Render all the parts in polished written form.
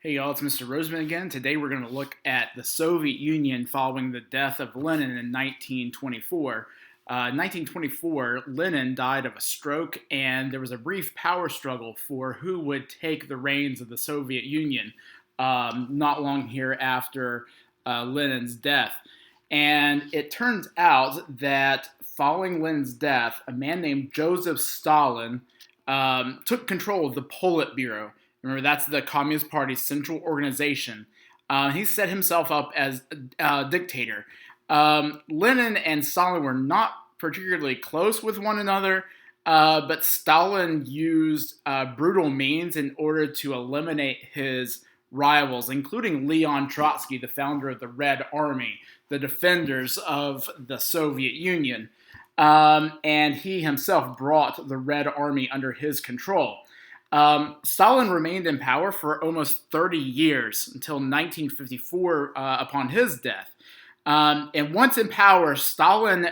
Hey y'all, it's Mr. Roseman again. Today we're going to look at the Soviet Union following the death of Lenin in 1924. 1924, Lenin died of a stroke, and there was a brief power struggle for who would take the reins of the Soviet Union not long here after Lenin's death. And it turns out that following Lenin's death, a man named Joseph Stalin took control of the Politburo. Remember, that's the Communist Party's central organization. He set himself up as a dictator. Lenin and Stalin were not particularly close with one another, but Stalin used brutal means in order to eliminate his rivals, including Leon Trotsky, the founder of the Red Army, the defenders of the Soviet Union. And he himself brought the Red Army under his control. Stalin remained in power for almost 30 years until 1954 upon his death. And once in power, Stalin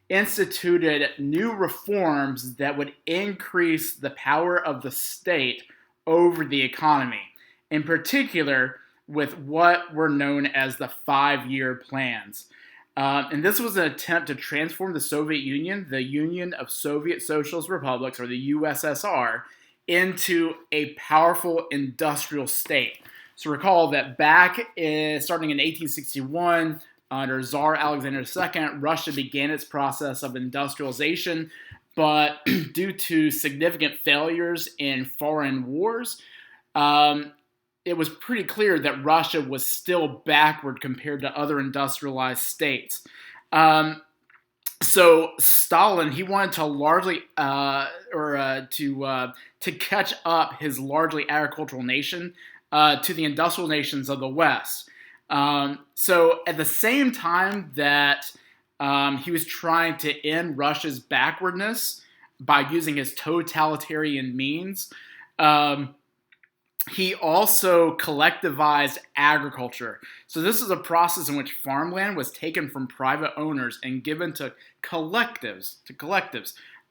instituted new reforms that would increase the power of the state over the economy, in particular with what were known as the 5-year plans. And this was an attempt to transform the Soviet Union, the Union of Soviet Socialist Republics, or the USSR, into a powerful industrial state. So recall that starting in 1861, under Tsar Alexander II, Russia began its process of industrialization, but due to significant failures in foreign wars, it was pretty clear that Russia was still backward compared to other industrialized states. So Stalin, he wanted to largely, to catch up his largely agricultural nation to the industrial nations of the West. So at the same time that he was trying to end Russia's backwardness by using his totalitarian means, he also collectivized agriculture. So this is a process in which farmland was taken from private owners and given to collectives,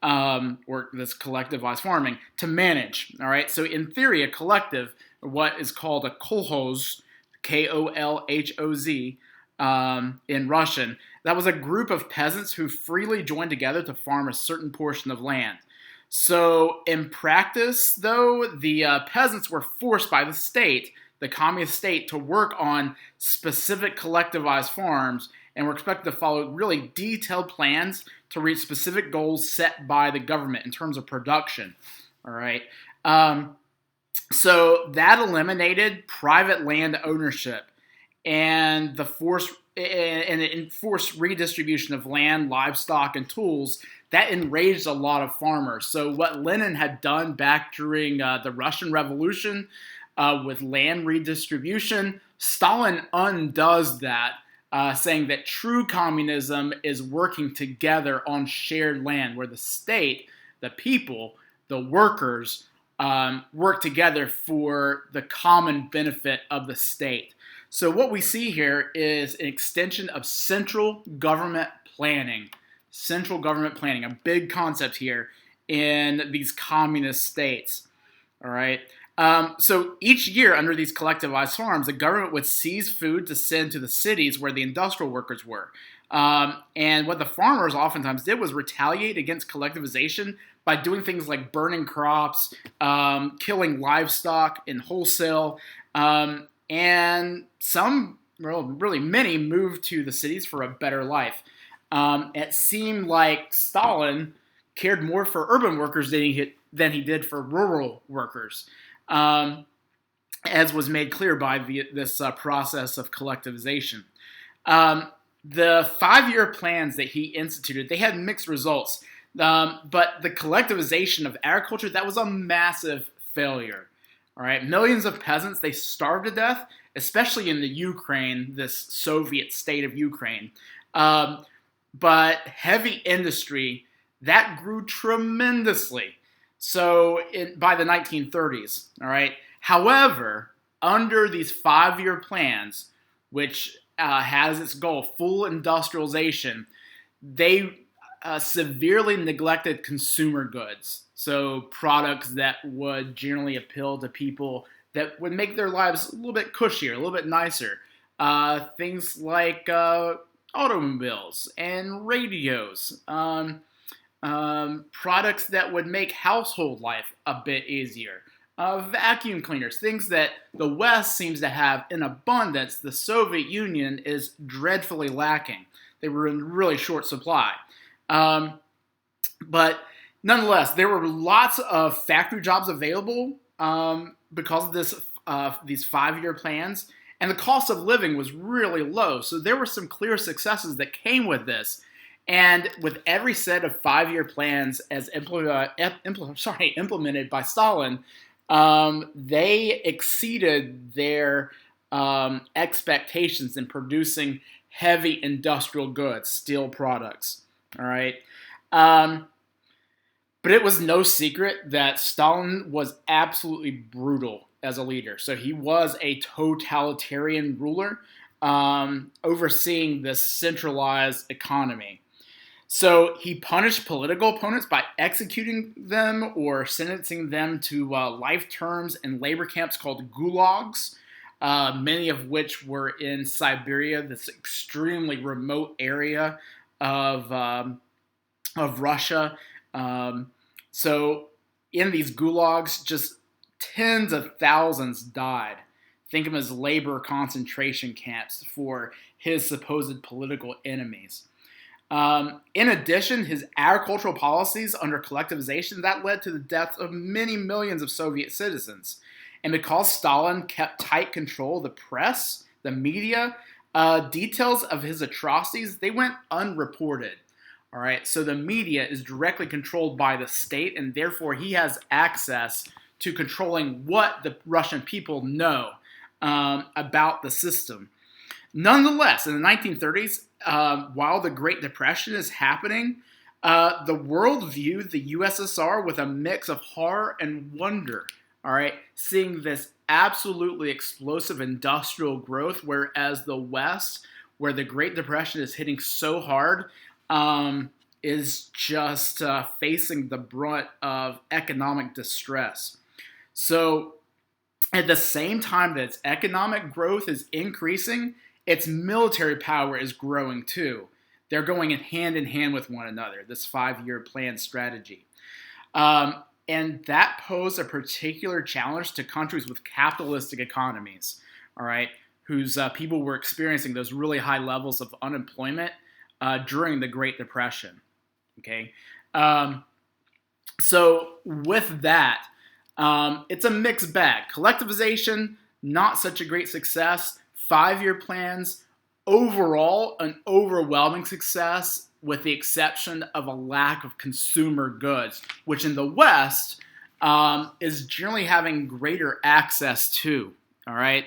or this collectivized farming, to manage. All right. So in theory, a collective, what is called a kolkhoz, Kolhoz, in Russian, that was a group of peasants who freely joined together to farm a certain portion of land. So in practice, though, the peasants were forced by the state, the communist state, to work on specific collectivized farms and were expected to follow really detailed plans to reach specific goals set by the government in terms of production. All right. So that eliminated private land ownership and it enforced redistribution of land, livestock, and tools. That enraged a lot of farmers. So what Lenin had done back during the Russian Revolution with land redistribution, Stalin undoes that, saying that true communism is working together on shared land, where the state, the people, the workers work together for the common benefit of the state. So what we see here is an extension of central government planning. Central government planning, a big concept here in these communist states. All right. So each year under these collectivized farms, the government would seize food to send to the cities where the industrial workers were. And what the farmers oftentimes did was retaliate against collectivization by doing things like burning crops, killing livestock in wholesale, and some, well, really many, moved to the cities for a better life. It seemed like Stalin cared more for urban workers than he did for rural workers, as was made clear by this process of collectivization. The 5-year plans that he instituted, they had mixed results, but the collectivization of agriculture, that was a massive failure. All right, millions of peasants, they starved to death, especially in the Ukraine, this Soviet state of Ukraine. But heavy industry, that grew tremendously. So by the 1930s, all right. However, under these 5-year plans, which has its goal, full industrialization, they severely neglected consumer goods. So products that would generally appeal to people that would make their lives a little bit cushier, a little bit nicer. Things like automobiles and radios, products that would make household life a bit easier, vacuum cleaners, things that the West seems to have in abundance. The Soviet Union is dreadfully lacking. They were in really short supply. But nonetheless, there were lots of factory jobs available because of these 5-year plans, and the cost of living was really low. So there were some clear successes that came with this. And with every set of 5-year plans as implemented by Stalin, they exceeded their expectations in producing heavy industrial goods, steel products. All right. But it was no secret that Stalin was absolutely brutal as a leader. So he was a totalitarian ruler, overseeing this centralized economy. So he punished political opponents by executing them or sentencing them to life terms in labor camps called gulags, many of which were in Siberia, this extremely remote area of Russia. So in these gulags, just tens of thousands died. Think of them as labor concentration camps for his supposed political enemies. In addition, his agricultural policies under collectivization, that led to the death of many millions of Soviet citizens. And because Stalin kept tight control of the press, the media, details of his atrocities, they went unreported. All right, so the media is directly controlled by the state, and therefore he has access to controlling what the Russian people know about the system. Nonetheless, in the 1930s, while the Great Depression is happening, the world viewed the USSR with a mix of horror and wonder, all right, seeing this absolutely explosive industrial growth, whereas the West, where the Great Depression is hitting so hard, is just facing the brunt of economic distress. So at the same time that its economic growth is increasing, its military power is growing too. They're going in hand with one another, this 5-year plan strategy. And that posed a particular challenge to countries with capitalistic economies, all right, whose people were experiencing those really high levels of unemployment during the Great Depression, okay? So with that, it's a mixed bag. Collectivization, not such a great success. 5-year plans, overall, an overwhelming success with the exception of a lack of consumer goods, which in the West is generally having greater access to, all right?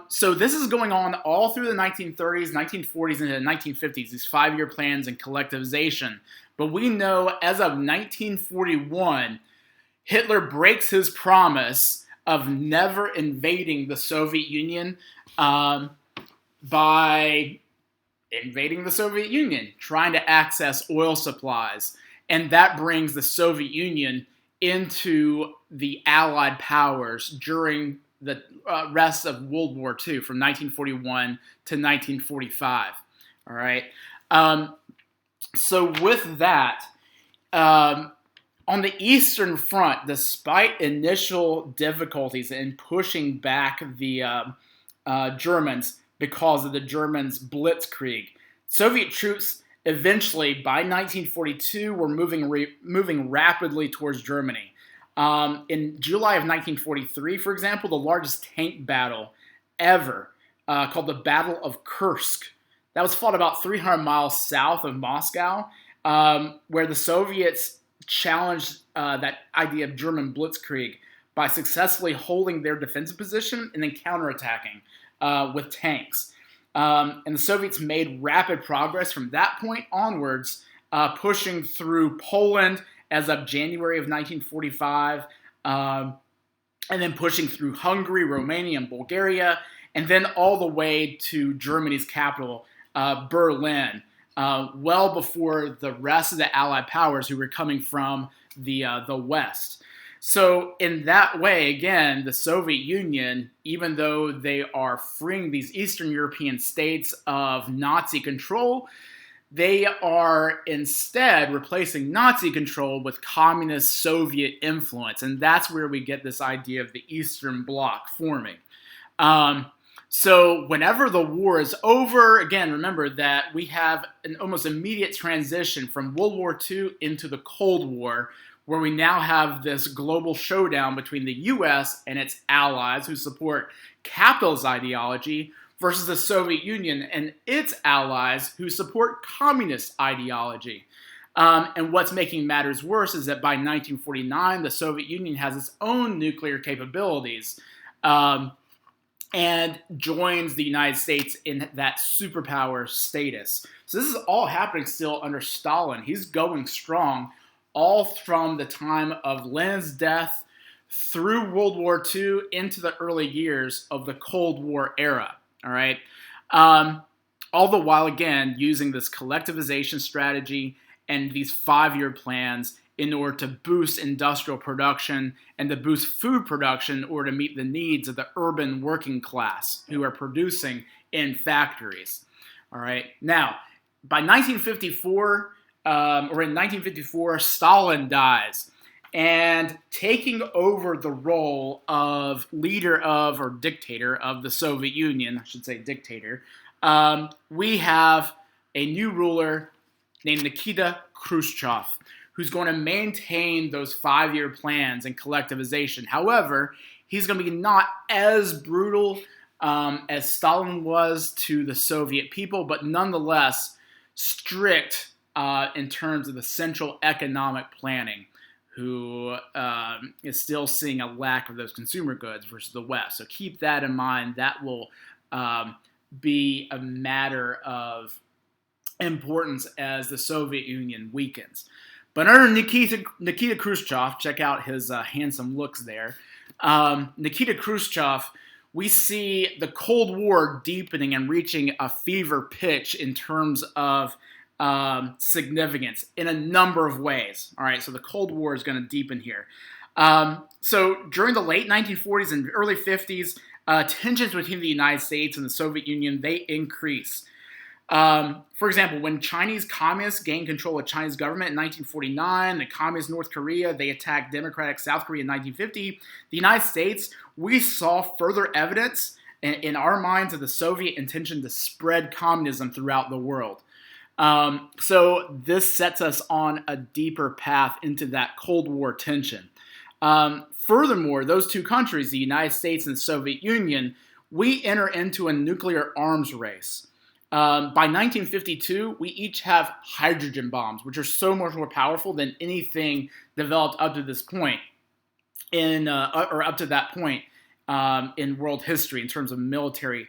So this is going on all through the 1930s, 1940s, and the 1950s, these 5-year plans and collectivization. But we know as of 1941, Hitler breaks his promise of never invading the Soviet Union by invading the Soviet Union, trying to access oil supplies. And that brings the Soviet Union into the Allied powers during the rest of World War II from 1941 to 1945. All right. So with that, on the Eastern Front, despite initial difficulties in pushing back the Germans because of the Germans' blitzkrieg, Soviet troops eventually, by 1942, were moving rapidly towards Germany. In July of 1943, for example, the largest tank battle ever, called the Battle of Kursk, that was fought about 300 miles south of Moscow, where the Soviets challenged that idea of German blitzkrieg by successfully holding their defensive position and then counterattacking with tanks. And the Soviets made rapid progress from that point onwards, pushing through Poland as of January of 1945, and then pushing through Hungary, Romania, and Bulgaria, and then all the way to Germany's capital, Berlin, well before the rest of the Allied powers who were coming from the West. So, in that way, again, the Soviet Union, even though they are freeing these Eastern European states of Nazi control, they are instead replacing Nazi control with communist Soviet influence. And that's where we get this idea of the Eastern Bloc forming. So whenever the war is over, again, remember that we have an almost immediate transition from World War II into the Cold War, where we now have this global showdown between the US and its allies who support capitalist ideology versus the Soviet Union and its allies who support communist ideology. And what's making matters worse is that by 1949, the Soviet Union has its own nuclear capabilities. And joins the United States in that superpower status. So this is all happening still under Stalin. He's going strong all from the time of Lenin's death through World War II into the early years of the Cold War era. All right. All the while, again, using this collectivization strategy and these 5-year plans in order to boost industrial production and to boost food production in order to meet the needs of the urban working class who are producing in factories. All right. Now, by 1954, or in 1954, Stalin dies. And taking over the role of leader of, or dictator of the Soviet Union, I should say dictator, we have a new ruler named Nikita Khrushchev, who's going to maintain those 5-year plans and collectivization. However, he's going to be not as brutal as Stalin was to the Soviet people, but nonetheless strict in terms of the central economic planning, who is still seeing a lack of those consumer goods versus the West. So keep that in mind. That will be a matter of importance as the Soviet Union weakens. But under Nikita Khrushchev, check out his handsome looks there. Nikita Khrushchev, we see the Cold War deepening and reaching a fever pitch in terms of significance in a number of ways. All right, so the Cold War is going to deepen here. So during the late 1940s and early 50s, tensions between the United States and the Soviet Union, they increase. For example, when Chinese communists gained control of Chinese government in 1949, the communist North Korea, they attacked democratic South Korea in 1950, the United States, we saw further evidence in our minds of the Soviet intention to spread communism throughout the world. So this sets us on a deeper path into that Cold War tension. Furthermore, those two countries, the United States and the Soviet Union, we enter into a nuclear arms race. By 1952, we each have hydrogen bombs, which are so much more powerful than anything developed up to this point in world history in terms of military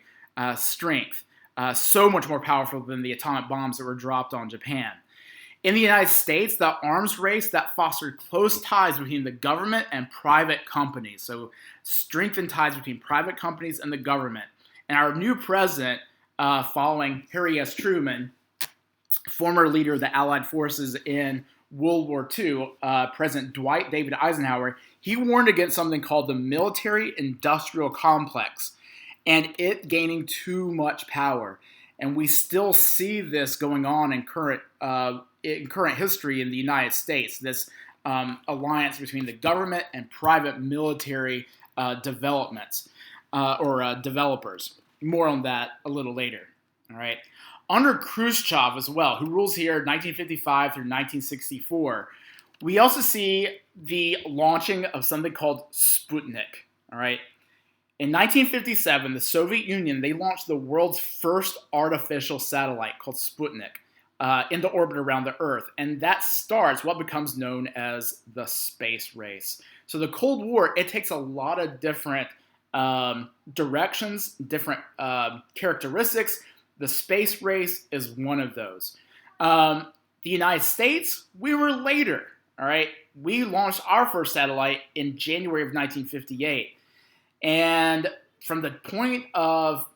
strength. So much more powerful than the atomic bombs that were dropped on Japan. In the United States, the arms race that fostered close ties between the government and private companies. So strengthened ties between private companies and the government. And our new president, following Harry S. Truman, former leader of the Allied forces in World War II, President Dwight David Eisenhower, he warned against something called the military-industrial complex and it gaining too much power. And we still see this going on in current history in the United States, this alliance between the government and private military developments or developers. More on that a little later. All right. Under Khrushchev as well, who rules here 1955 through 1964, we also see the launching of something called Sputnik. All right. In 1957, the Soviet Union, they launched the world's first artificial satellite called Sputnik into orbit around the Earth. And that starts what becomes known as the space race. So the Cold War, it takes a lot of different directions, different characteristics. The space race is one of those. The United States, we were later, all right? We launched our first satellite in January of 1958. And from the point of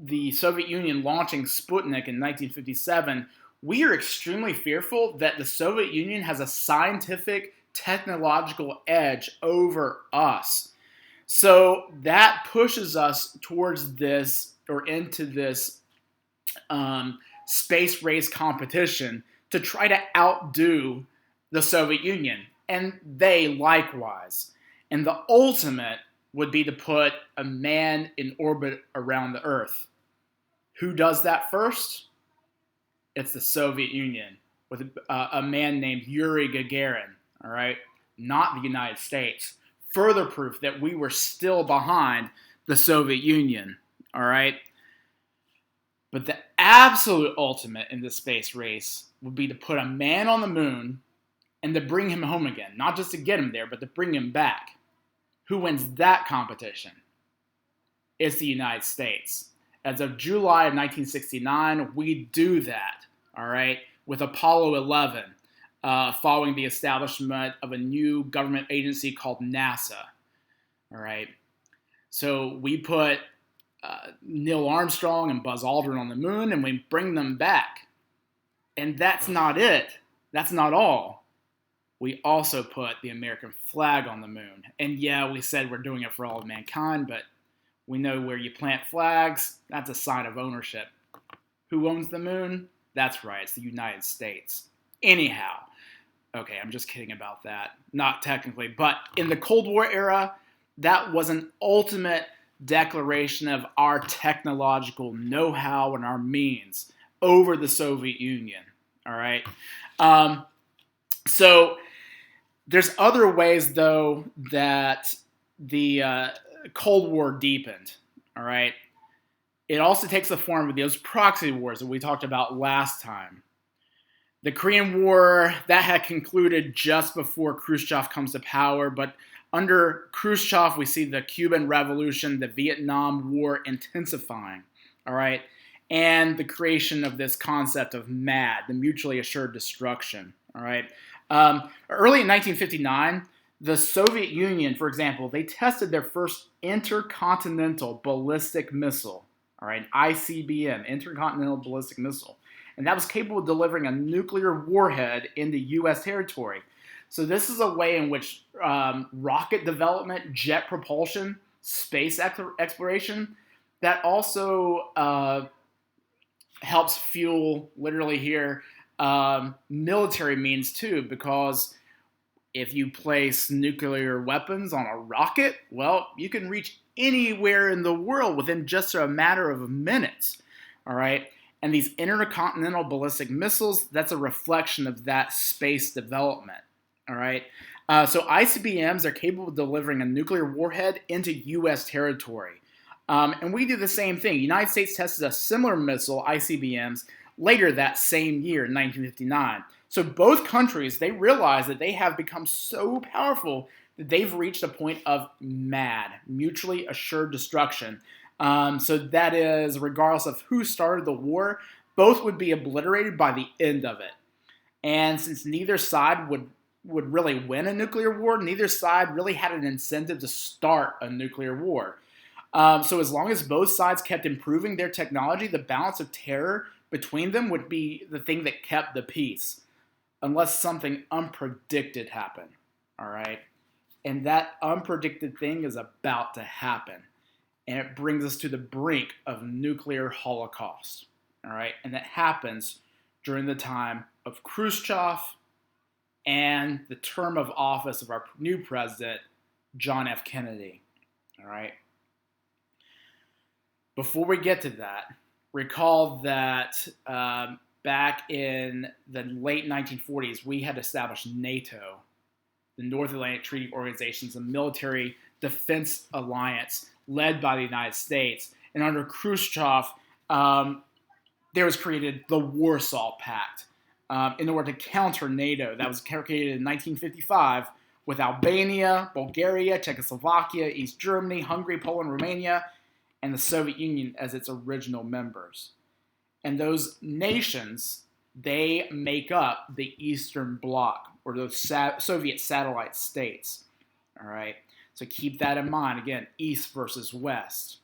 the Soviet Union launching Sputnik in 1957, we are extremely fearful that the Soviet Union has a scientific, technological edge over us. So that pushes us towards this or into this space race competition to try to outdo the Soviet Union, and they likewise. And the ultimate would be to put a man in orbit around the Earth. Who does that first? It's the Soviet Union with a man named Yuri Gagarin, all right? Not the United States. Further proof that we were still behind the Soviet Union, all right? But the absolute ultimate in the space race would be to put a man on the moon and to bring him home again. Not just to get him there, but to bring him back. Who wins that competition? It's the United States. As of July of 1969, we do that, all right, with Apollo 11, following the establishment of a new government agency called NASA, all right. So we put Neil Armstrong and Buzz Aldrin on the moon, and we bring them back. And that's not it. That's not all. We also put the American flag on the moon. And yeah, we said we're doing it for all of mankind, but we know where you plant flags, that's a sign of ownership. Who owns the moon? That's right, it's the United States. Anyhow, okay, I'm just kidding about that. Not technically, but in the Cold War era, that was an ultimate declaration of our technological know-how and our means over the Soviet Union, all right? So there's other ways, though, that the Cold War deepened, all right? It also takes the form of those proxy wars that we talked about last time. The Korean War, that had concluded just before Khrushchev comes to power, but under Khrushchev, we see the Cuban Revolution, the Vietnam War intensifying, all right? And the creation of this concept of MAD, the mutually assured destruction, all right? Early in 1959, the Soviet Union, for example, they tested their first intercontinental ballistic missile, all right, ICBM, intercontinental ballistic missile. And that was capable of delivering a nuclear warhead into U.S. territory. So this is a way in which rocket development, jet propulsion, space exploration, that also helps fuel, literally here, military means too, because if you place nuclear weapons on a rocket, well, you can reach anywhere in the world within just a matter of minutes, all right? And these intercontinental ballistic missiles, that's a reflection of that space development, all right? So ICBMs are capable of delivering a nuclear warhead into U.S. territory. And we do the same thing. The United States tested a similar missile, ICBMs, later that same year in 1959. So both countries, they realize that they have become so powerful that they've reached a point of MAD, mutually assured destruction. So that is, regardless of who started the war, both would be obliterated by the end of it. And since neither side would really win a nuclear war, neither side really had an incentive to start a nuclear war. So as long as both sides kept improving their technology, the balance of terror between them would be the thing that kept the peace, unless something unpredicted happened, all right? And that unpredicted thing is about to happen. And it brings us to the brink of nuclear holocaust, all right? And that happens during the time of Khrushchev and the term of office of our new president, John F. Kennedy, all right? Before we get to that, recall that back in the late 1940s, we had established NATO, the North Atlantic Treaty Organization, a military defense alliance led by the United States. And under Khrushchev, there was created the Warsaw Pact in order to counter NATO. That was created in 1955 with Albania, Bulgaria, Czechoslovakia, East Germany, Hungary, Poland, Romania, and the Soviet Union as its original members. And those nations, they make up the Eastern Bloc, or those Soviet satellite states. All right? So keep that in mind. Again, East versus West,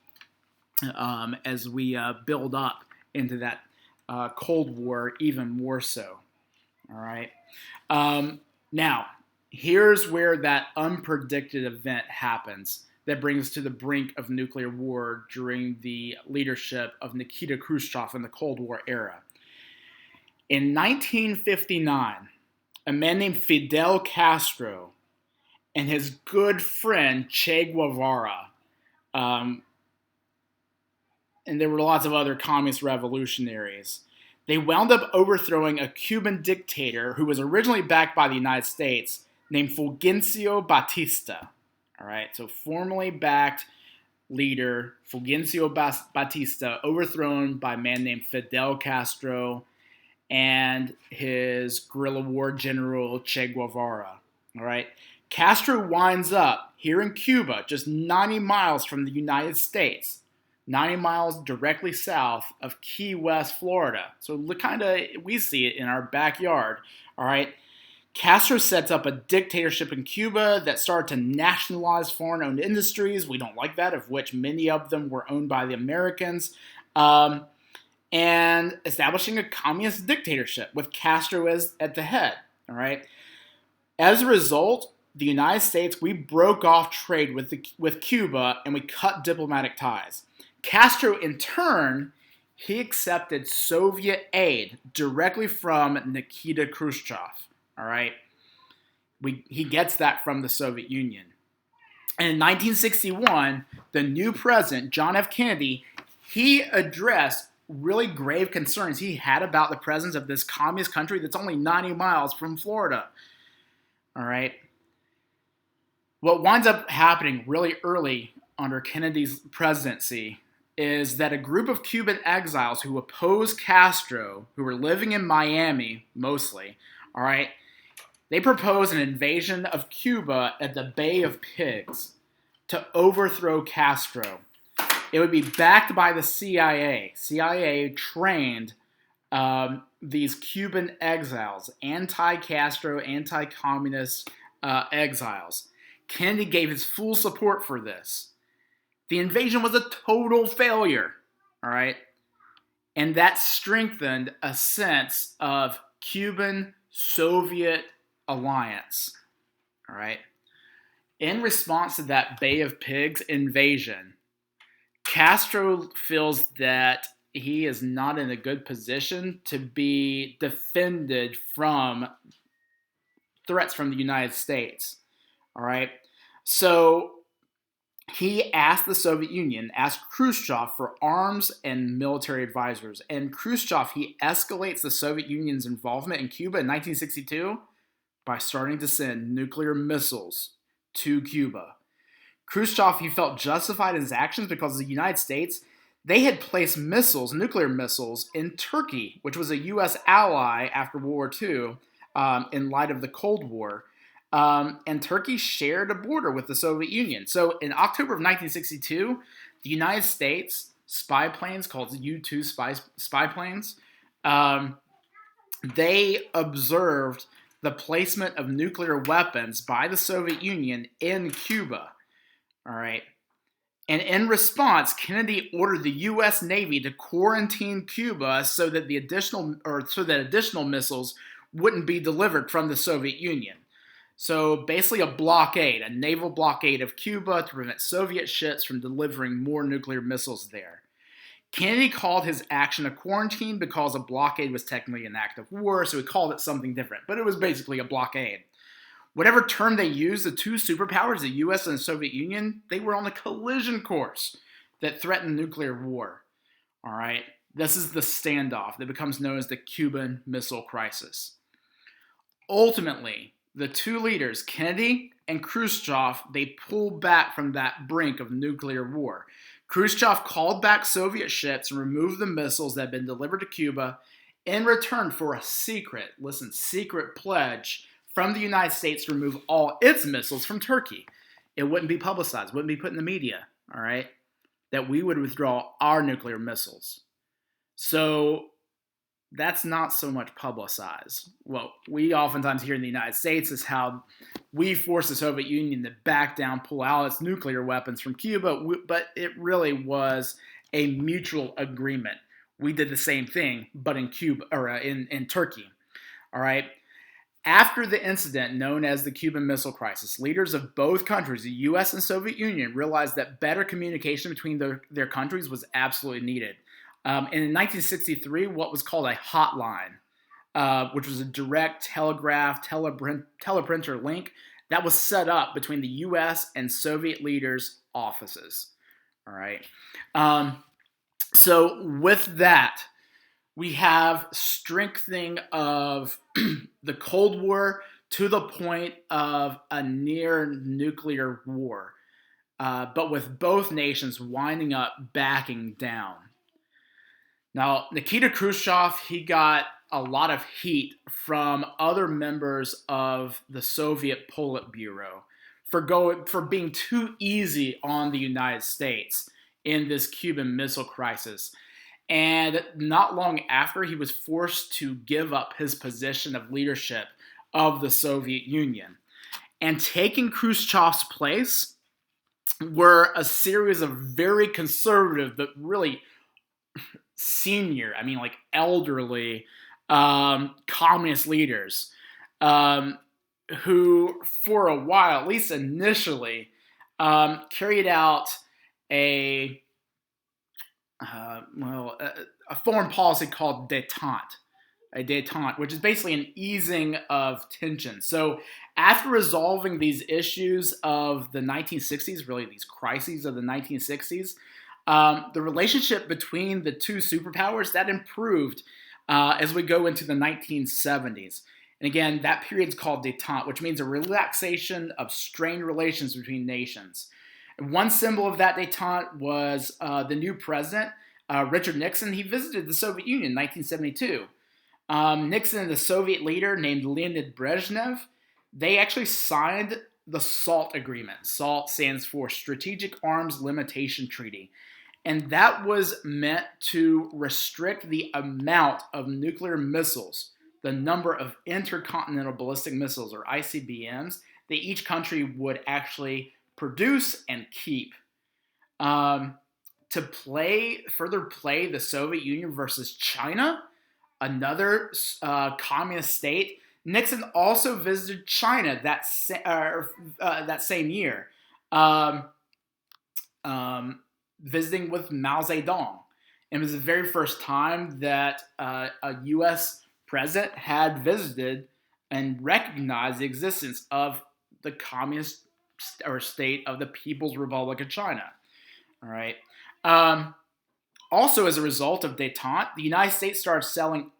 as we build up into that Cold War even more so. All right? Now, here's where that unpredicted event happens that brings us to the brink of nuclear war during the leadership of Nikita Khrushchev in the Cold War era. In 1959, a man named Fidel Castro and his good friend Che Guevara, and there were lots of other communist revolutionaries, they wound up overthrowing a Cuban dictator who was originally backed by the United States named Fulgencio Batista. All right, so formerly backed leader Fulgencio Batista overthrown by a man named Fidel Castro and his guerrilla war general Che Guevara. All right, Castro winds up here in Cuba, just 90 miles from the United States, 90 miles directly south of Key West, Florida. So we see it in our backyard. All right, Castro sets up a dictatorship in Cuba that started to nationalize foreign-owned industries. We don't like that, of which many of them were owned by the Americans. And establishing a communist dictatorship with Castro at the head. All right. As a result, the United States, we broke off trade with Cuba and we cut diplomatic ties. Castro, in turn, he accepted Soviet aid directly from Nikita Khrushchev. All right. He gets that from the Soviet Union. And in 1961, the new president, John F. Kennedy, he addressed really grave concerns he had about the presence of this communist country that's only 90 miles from Florida. All right. What winds up happening really early under Kennedy's presidency is that a group of Cuban exiles who oppose Castro, who were living in Miami mostly, all right, they proposed an invasion of Cuba at the Bay of Pigs to overthrow Castro. It would be backed by the CIA. CIA trained these Cuban exiles, anti-Castro, anti-communist exiles. Kennedy gave his full support for this. The invasion was a total failure, all right? And that strengthened a sense of Cuban-Soviet alliance, all right? In response to that Bay of Pigs invasion, Castro feels that he is not in a good position to be defended from threats from the United States. All right. So he asked the Soviet Union, asked Khrushchev for arms and military advisors. And Khrushchev, he escalates the Soviet Union's involvement in Cuba in 1962 by starting to send nuclear missiles to Cuba. Khrushchev, he felt justified in his actions because the United States, they had placed missiles, nuclear missiles, in Turkey, which was a U.S. ally after World War II in light of the Cold War. And Turkey shared a border with the Soviet Union. So in October of 1962, the United States spy planes called U-2 spy planes, they observed the placement of nuclear weapons by the Soviet Union in Cuba. All right. And in response, Kennedy ordered the U.S. Navy to quarantine Cuba so that additional missiles wouldn't be delivered from the Soviet Union. So basically a blockade, a naval blockade of Cuba to prevent Soviet ships from delivering more nuclear missiles there. Kennedy called his action a quarantine because a blockade was technically an act of war, so he called it something different. But it was basically a blockade. Whatever term they used, the two superpowers, the U.S. and the Soviet Union, they were on a collision course that threatened nuclear war. All right? This is the standoff that becomes known as the Cuban Missile Crisis. Ultimately, the two leaders, Kennedy and Khrushchev, they pulled back from that brink of nuclear war. Khrushchev called back Soviet ships and removed the missiles that had been delivered to Cuba in return for a secret pledge from the United States to remove all its missiles from Turkey. It wouldn't be publicized, wouldn't be put in the media, all right? That we would withdraw our nuclear missiles. So that's not so much publicized. What we oftentimes hear in the United States is how we forced the Soviet Union to back down, pull out its nuclear weapons from Cuba, but it really was a mutual agreement. We did the same thing, but in Cuba or in Turkey. All right. After the incident known as the Cuban Missile Crisis, leaders of both countries, the US and Soviet Union, realized that better communication between their countries was absolutely needed. And in 1963, what was called a hotline, which was a direct telegraph, teleprinter link that was set up between the US and Soviet leaders' offices. All right. So with that, we have strengthening of the Cold War to the point of a near nuclear war, but with both nations winding up backing down. Now, Nikita Khrushchev, he got a lot of heat from other members of the Soviet Politburo for being too easy on the United States in this Cuban Missile Crisis. And not long after, he was forced to give up his position of leadership of the Soviet Union. And taking Khrushchev's place were a series of very conservative, but really senior, like elderly communist leaders who, for a while, at least initially, carried out a foreign policy called détente, which is basically an easing of tension. So after resolving these issues of the 1960s, really these crises of the 1960s, the relationship between the two superpowers, that improved as we go into the 1970s. And again, that period is called détente, which means a relaxation of strained relations between nations. And one symbol of that détente was the new president, Richard Nixon. He visited the Soviet Union in 1972. Nixon and the Soviet leader named Leonid Brezhnev, they actually signed the SALT agreement. SALT stands for Strategic Arms Limitation Treaty. And that was meant to restrict the amount of nuclear missiles, the number of intercontinental ballistic missiles, or ICBMs, that each country would actually produce and keep. To further play the Soviet Union versus China, another communist state, Nixon also visited China that same year, visiting with Mao Zedong. And it was the very first time that a U.S. president had visited and recognized the existence of the communist state of the People's Republic of China. All right. Also, as a result of détente, the United States started selling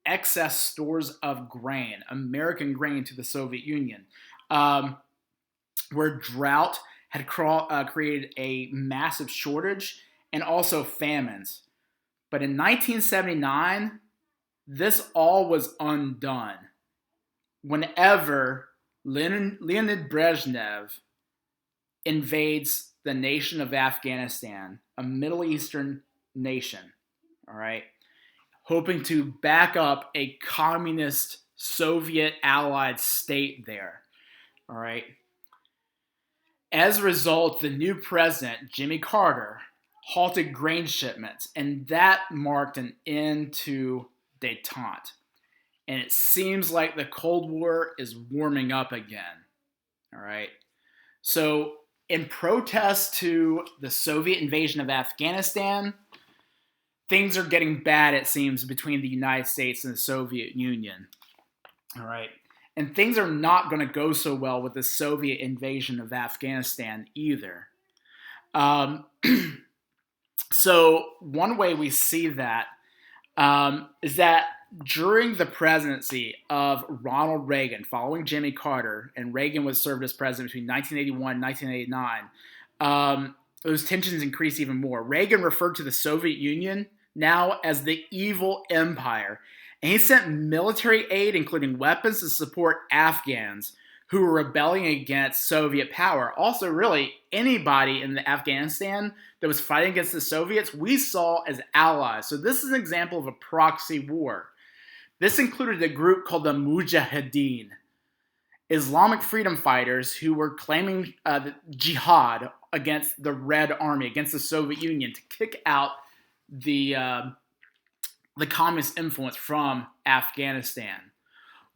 excess stores of grain, American grain, to the Soviet Union, where drought had created a massive shortage and also famines. But in 1979, this all was undone whenever Leonid Brezhnev invades the nation of Afghanistan, a Middle Eastern nation, all right, hoping to back up a communist Soviet allied state there, all right. As a result, the new president, Jimmy Carter, halted grain shipments, and that marked an end to détente. And it seems like the Cold War is warming up again, all right. So in protest to the Soviet invasion of Afghanistan, things are getting bad, it seems, between the United States and the Soviet Union. All right. And things are not going to go so well with the Soviet invasion of Afghanistan either. So one way we see that is that during the presidency of Ronald Reagan, following Jimmy Carter, and Reagan was served as president between 1981 and 1989, those tensions increased even more. Reagan referred to the Soviet Union now as the evil empire, and he sent military aid, including weapons, to support Afghans who were rebelling against Soviet power. Also, really, anybody in Afghanistan that was fighting against the Soviets, we saw as allies. So this is an example of a proxy war. This included a group called the Mujahideen, Islamic freedom fighters who were claiming jihad against the Red Army, against the Soviet Union, to kick out the communist influence from Afghanistan.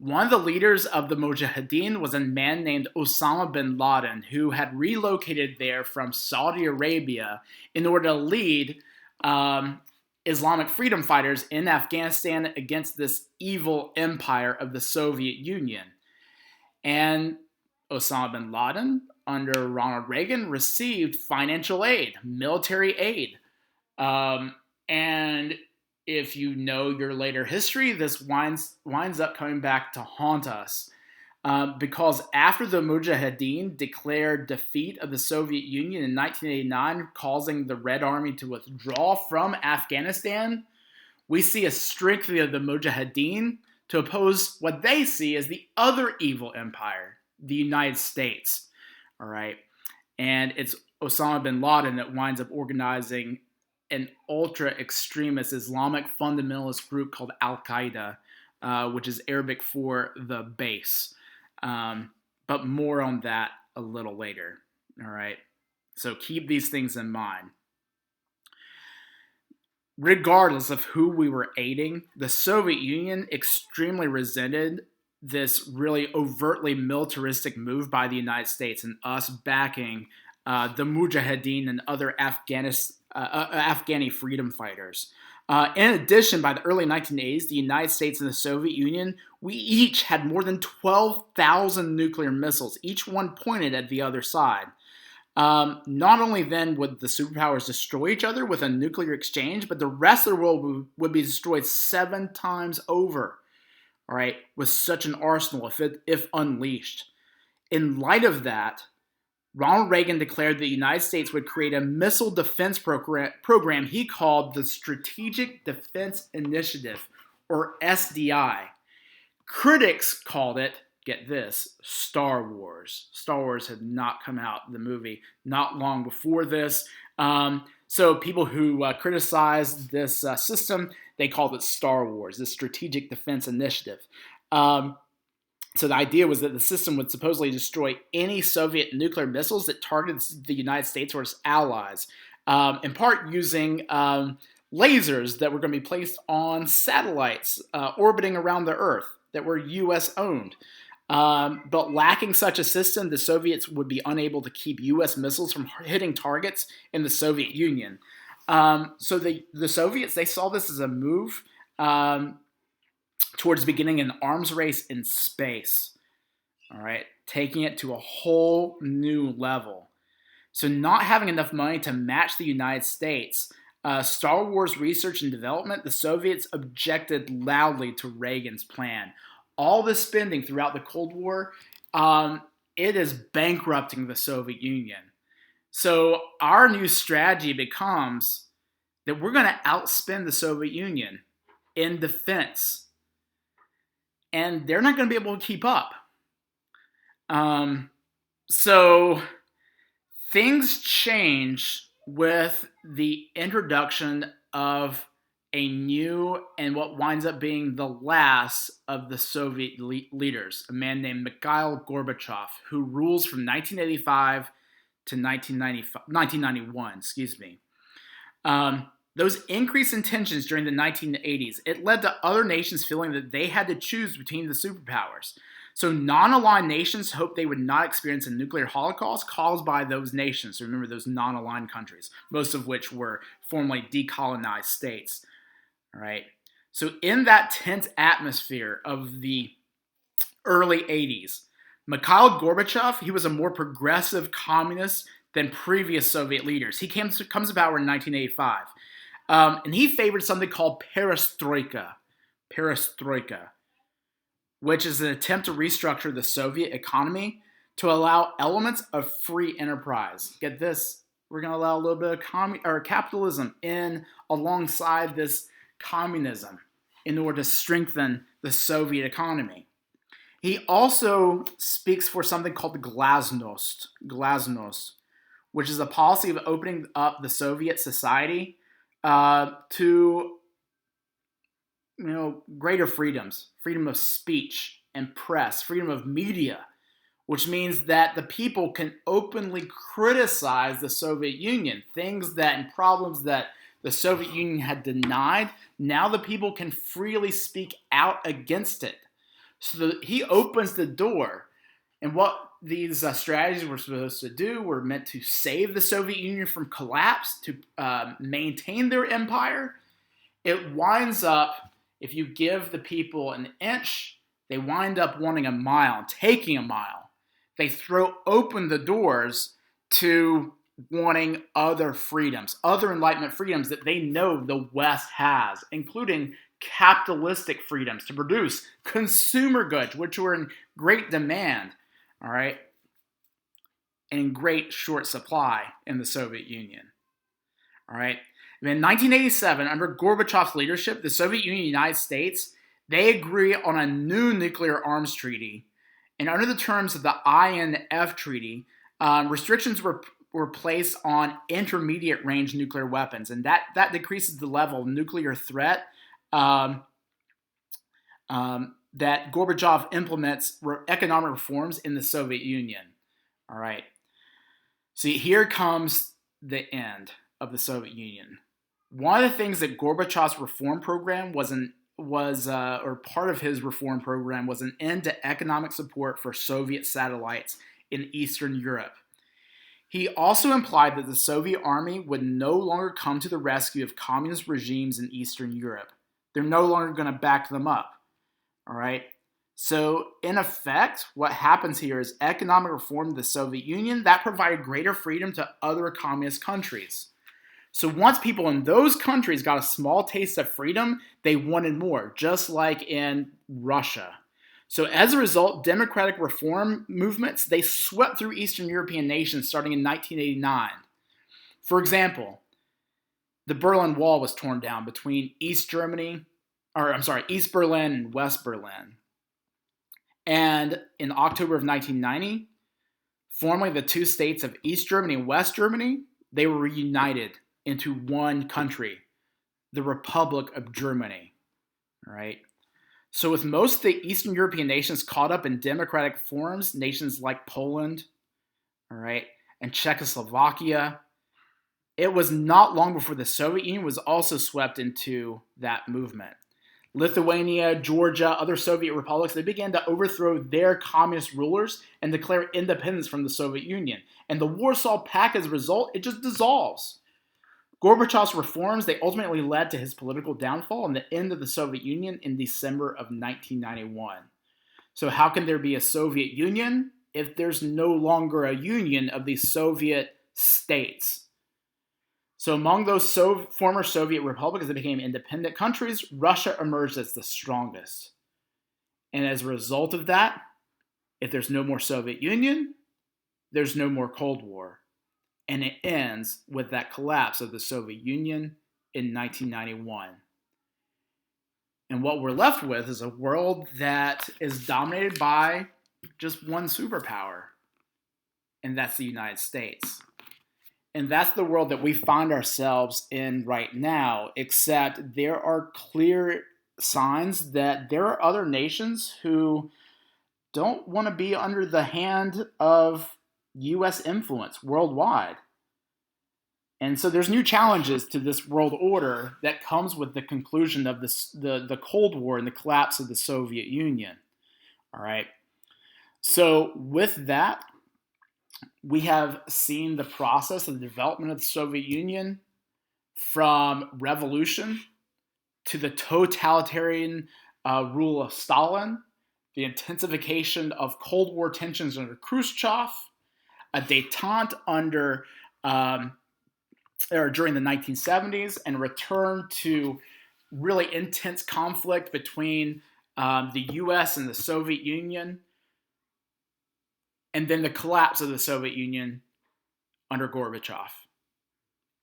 One of the leaders of the Mujahideen was a man named Osama bin Laden, who had relocated there from Saudi Arabia in order to lead Islamic freedom fighters in Afghanistan against this evil empire of the Soviet Union. And Osama bin Laden, under Ronald Reagan, received financial aid, military aid. And if you know your later history, this winds up coming back to haunt us. Because after the Mujahideen declared defeat of the Soviet Union in 1989, causing the Red Army to withdraw from Afghanistan, we see a strengthening of the Mujahideen to oppose what they see as the other evil empire, the United States. All right. And it's Osama bin Laden that winds up organizing an ultra-extremist Islamic fundamentalist group called Al-Qaeda, which is Arabic for the base. But more on that a little later. All right. So keep these things in mind. Regardless of who we were aiding, the Soviet Union extremely resented this really overtly militaristic move by the United States and us backing the Mujahideen and other Afghani freedom fighters. In addition, by the early 1980s, the United States and the Soviet Union, we each had more than 12,000 nuclear missiles, each one pointed at the other side. Not only then would the superpowers destroy each other with a nuclear exchange, but the rest of the world would be destroyed 7 times over, all right, with such an arsenal if unleashed. In light of that, Ronald Reagan declared that the United States would create a missile defense program he called the Strategic Defense Initiative, or SDI. Critics called it, get this, Star Wars. Star Wars had not come out, the movie, not long before this. So people who criticized this system, they called it Star Wars, the Strategic Defense Initiative. So the idea was that the system would supposedly destroy any Soviet nuclear missiles that targeted the United States or its allies, in part using lasers that were going to be placed on satellites orbiting around the Earth that were U.S. owned. But lacking such a system, the Soviets would be unable to keep U.S. missiles from hitting targets in the Soviet Union. So the Soviets, they saw this as a move towards beginning an arms race in space, all right, taking it to a whole new level. So not having enough money to match the United States, Star Wars research and development, the Soviets objected loudly to Reagan's plan. All this spending throughout the Cold War, it is bankrupting the Soviet Union. So our new strategy becomes that we're going to outspend the Soviet Union in defense. And they're not going to be able to keep up. So things change with the introduction of a new and what winds up being the last of the Soviet leaders, a man named Mikhail Gorbachev, who rules from 1985 to 1991. Excuse me. Those increased in tensions during the 1980s, it led to other nations feeling that they had to choose between the superpowers. So non-aligned nations hoped they would not experience a nuclear holocaust caused by those nations. So remember, those non-aligned countries, most of which were formerly decolonized states. All right. So in that tense atmosphere of the early 80s, Mikhail Gorbachev, he was a more progressive communist than previous Soviet leaders. He comes to power in 1985. And he favored something called perestroika, which is an attempt to restructure the Soviet economy to allow elements of free enterprise. Get this, we're going to allow a little bit of capitalism in alongside this communism in order to strengthen the Soviet economy. He also speaks for something called the glasnost, which is a policy of opening up the Soviet society to greater freedoms, freedom of speech and press, freedom of media, which means that the people can openly criticize the Soviet Union, things that and problems that the Soviet Union had denied. Now the people can freely speak out against it. So he opens the door. And what these strategies were supposed to do were meant to save the Soviet Union from collapse, to maintain their empire. It winds up, if you give the people an inch, they wind up wanting a mile, taking a mile. They throw open the doors to wanting other freedoms, other Enlightenment freedoms that they know the West has, including capitalistic freedoms to produce consumer goods, which were in great demand, all right, and in great short supply in the Soviet Union, all right. And in 1987, under Gorbachev's leadership, the Soviet Union and the United States, they agree on a new nuclear arms treaty. And under the terms of the INF Treaty, restrictions were placed on intermediate range nuclear weapons, and that decreases the level of nuclear threat that Gorbachev implements economic reforms in the Soviet Union. All right. See, here comes the end of the Soviet Union. One of the things that Gorbachev's reform program or part of his reform program was an end to economic support for Soviet satellites in Eastern Europe. He also implied that the Soviet army would no longer come to the rescue of communist regimes in Eastern Europe. They're no longer going to back them up. All right. So, in effect, what happens here is economic reform of the Soviet Union that provided greater freedom to other communist countries. So once people in those countries got a small taste of freedom, they wanted more, just like in Russia. So as a result, democratic reform movements, they swept through Eastern European nations starting in 1989. For example, the Berlin Wall was torn down between East Berlin and West Berlin. And in October of 1990, formerly the two states of East Germany and West Germany, they were reunited into one country, the Republic of Germany. All right. So with most of the Eastern European nations caught up in democratic forms, nations like Poland, all right, and Czechoslovakia, it was not long before the Soviet Union was also swept into that movement. Lithuania, Georgia, other Soviet republics, they began to overthrow their communist rulers and declare independence from the Soviet Union. And the Warsaw Pact, as a result, it just dissolves. Gorbachev's reforms, they ultimately led to his political downfall and the end of the Soviet Union in December of 1991. So how can there be a Soviet Union if there's no longer a union of these Soviet states? So among those former Soviet republics that became independent countries, Russia emerged as the strongest. And as a result of that, if there's no more Soviet Union, there's no more Cold War. And it ends with that collapse of the Soviet Union in 1991. And what we're left with is a world that is dominated by just one superpower, and that's the United States. And that's the world that we find ourselves in right now, except there are clear signs that there are other nations who don't want to be under the hand of U.S. influence worldwide. And so there's new challenges to this world order that comes with the conclusion of the Cold War and the collapse of the Soviet Union. All right. So with that, we have seen the process of the development of the Soviet Union from revolution to the totalitarian rule of Stalin, the intensification of Cold War tensions under Khrushchev, a détente during the 1970s, and a return to really intense conflict between the U.S. and the Soviet Union, and then the collapse of the Soviet Union under Gorbachev,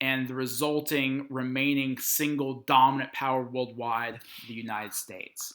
and the resulting remaining single dominant power worldwide, the United States.